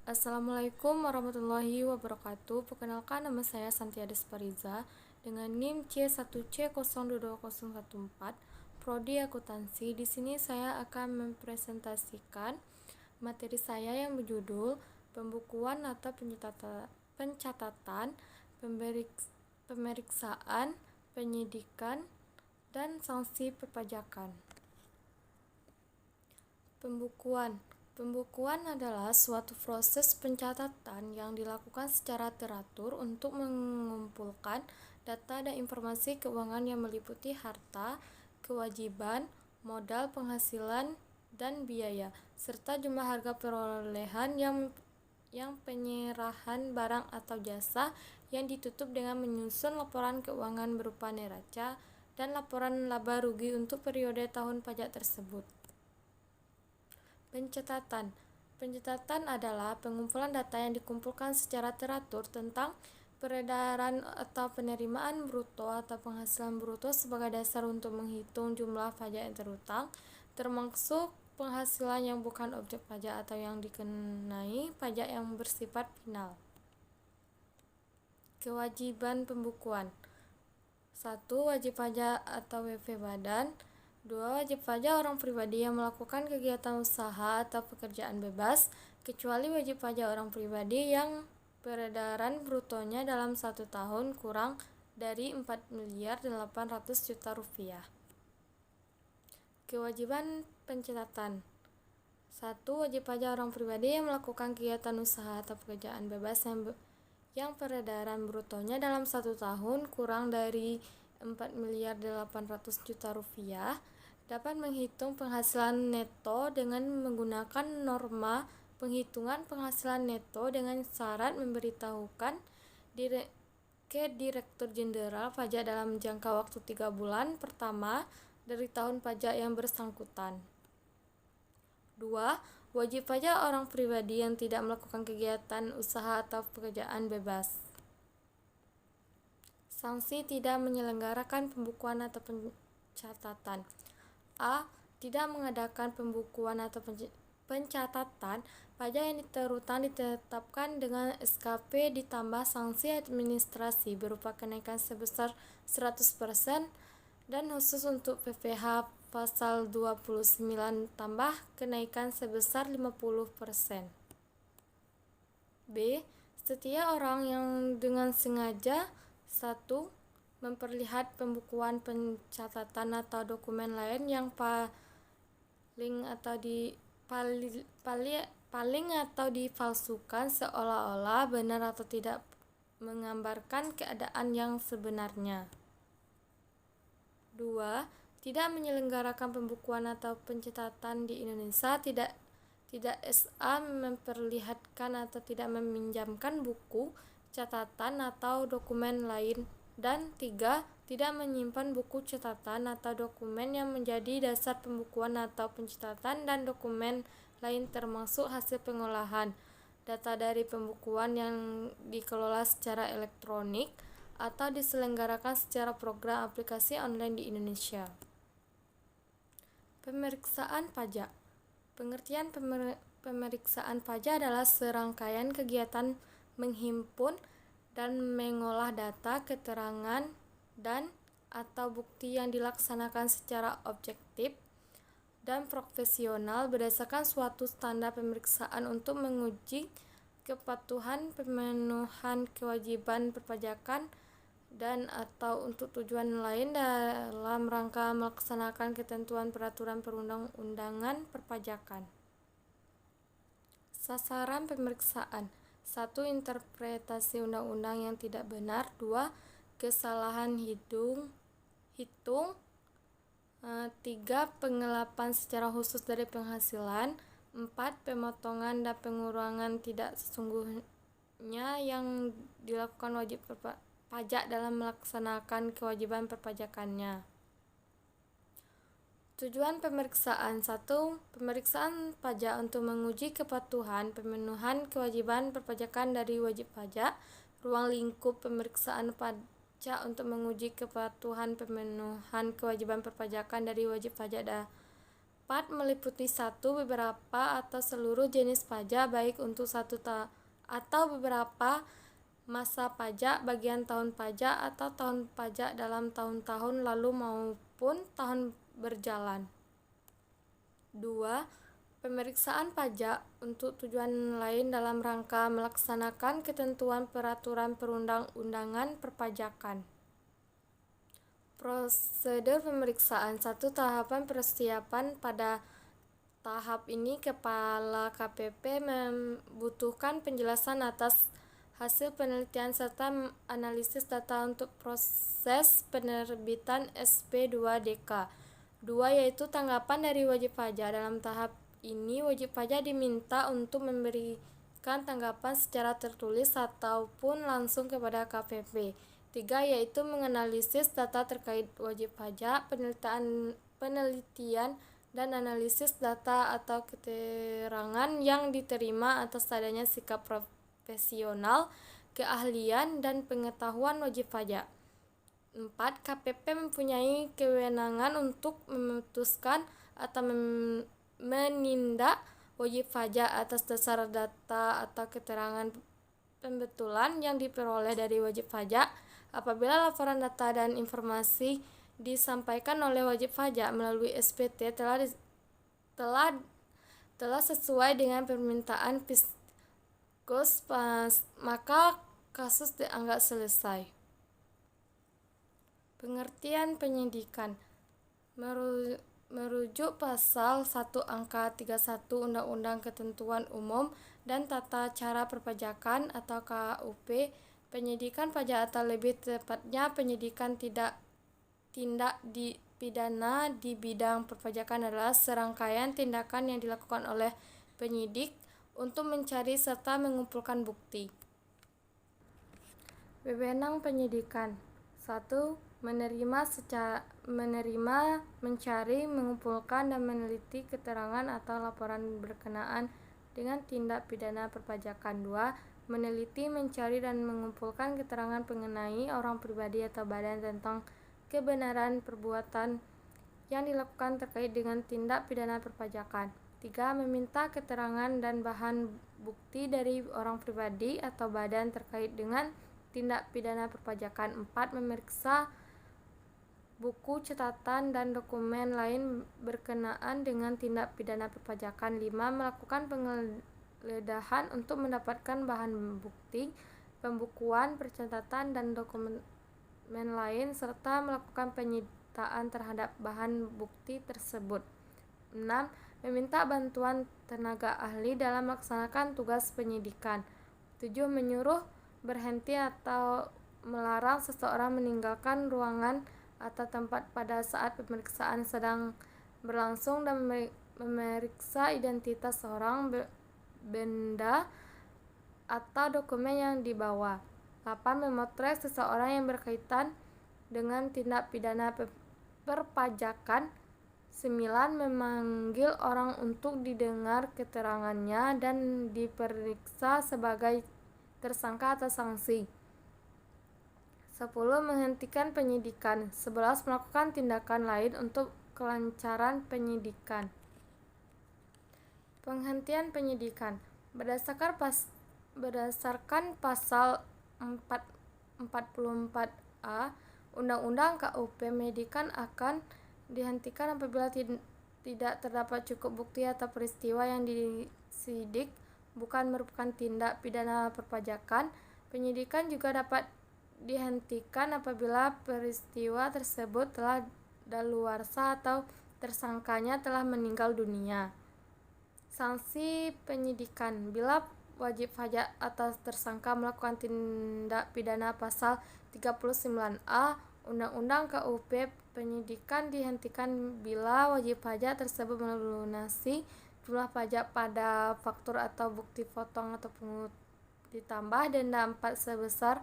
Assalamualaikum warahmatullahi wabarakatuh. Perkenalkan, nama saya Santiada Spariza dengan NIM C1C022014, Prodi Akuntansi. Di sini saya akan mempresentasikan materi saya yang berjudul pembukuan atau pencatatan, pemeriksaan, penyidikan, dan sanksi perpajakan. Pembukuan adalah suatu proses pencatatan yang dilakukan secara teratur untuk mengumpulkan data dan informasi keuangan yang meliputi harta, kewajiban, modal, penghasilan, dan biaya, serta jumlah harga perolehan yang penyerahan barang atau jasa yang ditutup dengan menyusun laporan keuangan berupa neraca dan laporan laba rugi untuk periode tahun pajak tersebut. Pencatatan adalah pengumpulan data yang dikumpulkan secara teratur tentang peredaran atau penerimaan bruto atau penghasilan bruto sebagai dasar untuk menghitung jumlah pajak yang terhutang, termasuk penghasilan yang bukan objek pajak atau yang dikenai pajak yang bersifat final. Kewajiban pembukuan: 1. Wajib pajak atau WP badan. 2. Wajib pajak orang pribadi yang melakukan kegiatan usaha atau pekerjaan bebas, kecuali wajib pajak orang pribadi yang peredaran brutonya dalam 1 tahun kurang dari 4.800.000.000 rupiah. Kewajiban pencatatan: 1. Wajib pajak orang pribadi yang melakukan kegiatan usaha atau pekerjaan bebas yang peredaran brutonya dalam 1 tahun kurang dari 4.800.000.000 rupiah dapat menghitung penghasilan neto dengan menggunakan norma penghitungan penghasilan neto dengan syarat memberitahukan ke Direktur Jenderal Pajak dalam jangka waktu 3 bulan pertama dari tahun pajak yang bersangkutan. 2. Wajib pajak orang pribadi yang tidak melakukan kegiatan usaha atau pekerjaan bebas. Sanksi tidak menyelenggarakan pembukuan atau pencatatan: A. Tidak mengadakan pembukuan atau pencatatan pajak yang terhutang ditetapkan dengan SKP ditambah sanksi administrasi berupa kenaikan sebesar 100% dan khusus untuk PPh pasal 29 tambah kenaikan sebesar 50%. B. Setiap orang yang dengan sengaja 1. Memperlihat pembukuan, pencatatan atau dokumen lain yang paling atau dipalsukan seolah-olah benar atau tidak menggambarkan keadaan yang sebenarnya. 2. Tidak menyelenggarakan pembukuan atau pencatatan di Indonesia, tidak SA memperlihatkan atau tidak meminjamkan buku, catatan atau dokumen lain. Dan 3. Tidak menyimpan buku catatan atau dokumen yang menjadi dasar pembukuan atau pencatatan dan dokumen lain termasuk hasil pengolahan data dari pembukuan yang dikelola secara elektronik atau diselenggarakan secara program aplikasi online di Indonesia. Pemeriksaan pajak. Pengertian pemeriksaan pajak adalah serangkaian kegiatan menghimpun dan mengolah data, keterangan, dan atau bukti yang dilaksanakan secara objektif dan profesional berdasarkan suatu standar pemeriksaan untuk menguji kepatuhan pemenuhan kewajiban perpajakan dan atau untuk tujuan lain dalam rangka melaksanakan ketentuan peraturan perundang-undangan perpajakan. Sasaran pemeriksaan: 1. Interpretasi undang-undang yang tidak benar. 2. Kesalahan hitung. 3. Pengelapan secara khusus dari penghasilan. 4. Pemotongan dan pengurangan tidak sesungguhnya yang dilakukan wajib pajak dalam melaksanakan kewajiban perpajakannya. Tujuan pemeriksaan: 1. Pemeriksaan pajak untuk menguji kepatuhan pemenuhan kewajiban perpajakan dari wajib pajak. Ruang lingkup pemeriksaan pajak untuk menguji kepatuhan pemenuhan kewajiban perpajakan dari wajib pajak 4 meliputi satu, beberapa, atau seluruh jenis pajak baik untuk satu atau beberapa masa pajak, bagian tahun pajak, atau tahun pajak dalam tahun-tahun lalu maupun tahun berjalan. 2. Pemeriksaan pajak untuk tujuan lain dalam rangka melaksanakan ketentuan peraturan perundang-undangan perpajakan. Prosedur pemeriksaan. 1. Tahapan persiapan. Pada tahap ini, Kepala KPP membutuhkan penjelasan atas hasil penelitian serta analisis data untuk proses penerbitan SP2DK. 2. Yaitu tanggapan dari wajib pajak. Dalam tahap ini, wajib pajak diminta untuk memberikan tanggapan secara tertulis ataupun langsung kepada KPP. 3. Yaitu menganalisis data terkait wajib pajak, penelitian dan analisis data atau keterangan yang diterima atas adanya sikap profesional, keahlian, dan pengetahuan wajib pajak. 4. KPP mempunyai kewenangan untuk memutuskan atau menindak wajib pajak atas dasar data atau keterangan pembetulan yang diperoleh dari wajib pajak apabila laporan data dan informasi disampaikan oleh wajib pajak melalui SPT telah sesuai dengan permintaan Fiskus, maka kasus dianggap selesai. Pengertian penyidikan. Merujuk pasal 1 angka 31 Undang-Undang Ketentuan Umum dan Tata Cara Perpajakan atau KUP, penyidikan pajak atau lebih tepatnya penyidikan tindak pidana di bidang perpajakan adalah serangkaian tindakan yang dilakukan oleh penyidik untuk mencari serta mengumpulkan bukti. Wewenang penyidikan. 1. Menerima, mencari, mengumpulkan, dan meneliti keterangan atau laporan berkenaan dengan tindak pidana perpajakan. 2. Meneliti, mencari, dan mengumpulkan keterangan mengenai orang pribadi atau badan tentang kebenaran perbuatan yang dilakukan terkait dengan tindak pidana perpajakan. 3. Meminta keterangan dan bahan bukti dari orang pribadi atau badan terkait dengan tindak pidana perpajakan. 4. Memeriksa buku catatan dan dokumen lain berkenaan dengan tindak pidana perpajakan. 5. Melakukan penggeledahan untuk mendapatkan bahan bukti, pembukuan, percatatan, dan dokumen lain, serta melakukan penyitaan terhadap bahan bukti tersebut. 6. Meminta bantuan tenaga ahli dalam melaksanakan tugas penyidikan. 7. Menyuruh, berhenti, atau melarang seseorang meninggalkan ruangan atau tempat pada saat pemeriksaan sedang berlangsung dan memeriksa identitas seorang, benda, atau dokumen yang dibawa. 8. Memotret seseorang yang berkaitan dengan tindak pidana perpajakan. 9. Memanggil orang untuk didengar keterangannya dan diperiksa sebagai tersangka atau saksi. 10. Menghentikan penyidikan. 11. Melakukan tindakan lain untuk kelancaran penyidikan. Penghentian penyidikan. Berdasarkan pasal 44A Undang-Undang KUP, penyidikan akan dihentikan apabila tidak terdapat cukup bukti atau peristiwa yang disidik bukan merupakan tindak pidana perpajakan. Penyidikan juga dapat dihentikan apabila peristiwa tersebut telah daluarsa atau tersangkanya telah meninggal dunia. Sanksi penyidikan. Bila wajib pajak atau tersangka melakukan tindak pidana pasal 39A Undang-Undang KUP, penyidikan dihentikan bila wajib pajak tersebut melunasi jumlah pajak pada faktur atau bukti potong atau pungut, ditambah denda 4 sebesar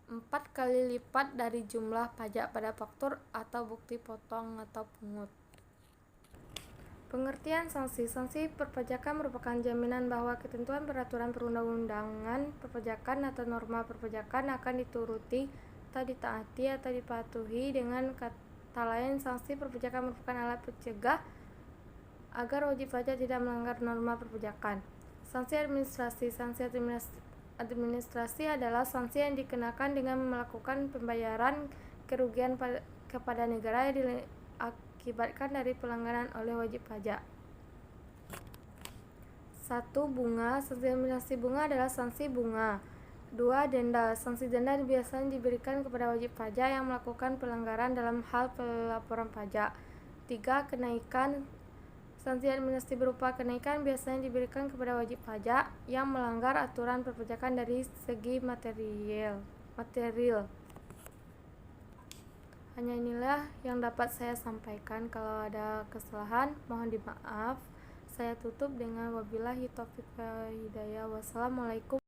4 kali lipat dari jumlah pajak pada faktur atau bukti potong atau pungut. Pengertian sanksi. Sanksi perpajakan merupakan jaminan bahwa ketentuan peraturan perundang-undangan perpajakan atau norma perpajakan akan dituruti atau ditaati atau dipatuhi. Dengan kata lain, sanksi perpajakan merupakan alat pencegah agar wajib pajak tidak melanggar norma perpajakan. Sanksi administrasi. Sanksi administrasi adalah sanksi yang dikenakan dengan melakukan pembayaran kerugian kepada negara yang diakibatkan dari pelanggaran oleh wajib pajak. 1. Bunga. Sanksi administrasi bunga adalah sanksi bunga. 2. Denda. Sanksi denda biasanya diberikan kepada wajib pajak yang melakukan pelanggaran dalam hal pelaporan pajak. 3. Kenaikan. Sanksi administrasi berupa kenaikan biasanya diberikan kepada wajib pajak yang melanggar aturan perpajakan dari segi material. Hanya inilah yang dapat saya sampaikan. Kalau ada kesalahan, mohon dimaaf. Saya tutup dengan wabillahi taufiq wal hidayah. Wassalamualaikum